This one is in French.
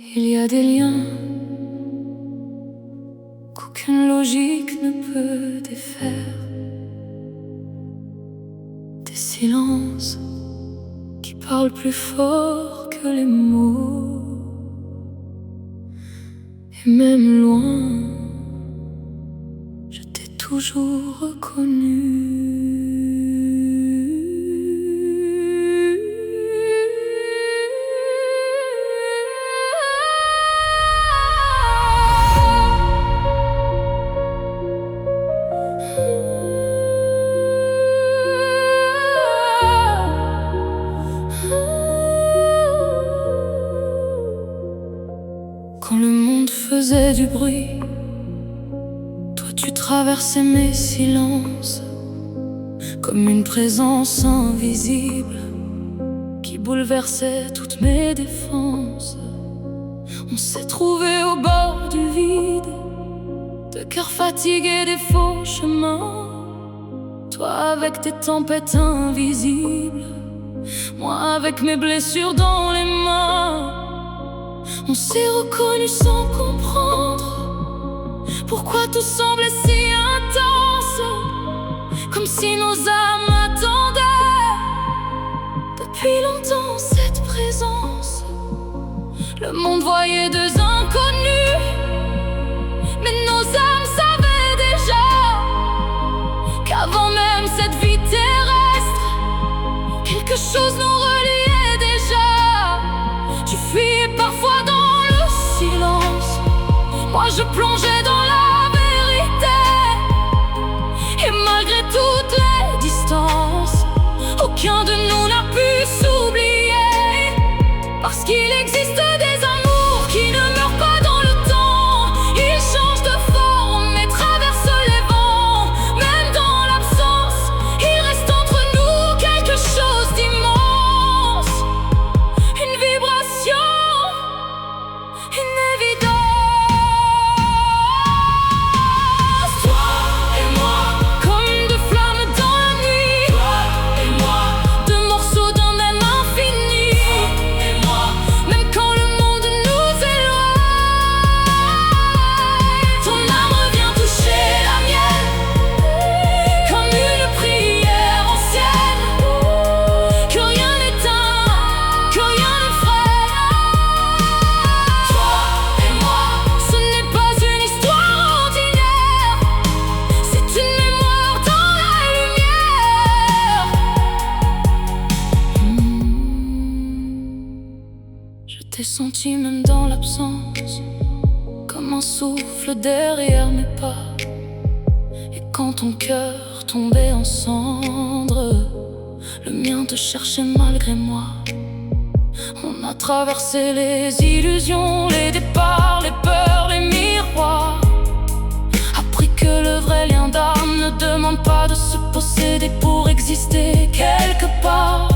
Il y a des liens qu'aucune logique ne peut défaire, des silences qui parlent plus fort que les mots. Et même loin, je t'ai toujours reconnu. Quand le monde faisait du bruit, toi tu traversais mes silences, comme une présence invisible qui bouleversait toutes mes défenses. On s'est trouvés au bord du vide, de cœurs fatigués des faux chemins. Toi avec tes tempêtes invisibles, moi avec mes blessures dans les mains. On s'est reconnus sans comprendre pourquoi tout semblait si intense, comme si nos âmes attendaient depuis longtemps cette présence. Le monde voyait deux inconnus, mais nos âmes savaient déjà qu'avant même cette vie terrestre, quelque chose nous reliait déjà. Tu fuyais parfois dans le silence, moi je plongeais dans la vérité. Et malgré toutes les distances, aucun de nous n'a pu s'oublier, parce qu'il existe des amours qui ne meurent pas dans le temps. Ils changent de forme et traversent les vents. Même dans l'absence, il reste entre nous quelque chose d'immense, une vibration, une évidence. Toi et moi, comme deux flammes dans la nuit. Toi et moi, deux morceaux d'un même infini. Toi et moi, même quand le monde nous éloigne, ton âme revient toucher la mienne, comme une prière ancienne, que rien n'éteint, que rien ne freine. Toi et moi, ce n'est pas une histoire ordinaire, c'est une mémoire dans la lumière. Je t'ai senti même dans l'absence, comme un souffle derrière mes pas. Et quand ton cœur tombait en cendres, le mien te cherchait malgré moi. On a traversé les illusions, les départs, les peurs, les miroirs. Appris que le vrai lien d'âme ne demande pas de se posséder pour exister quelque part.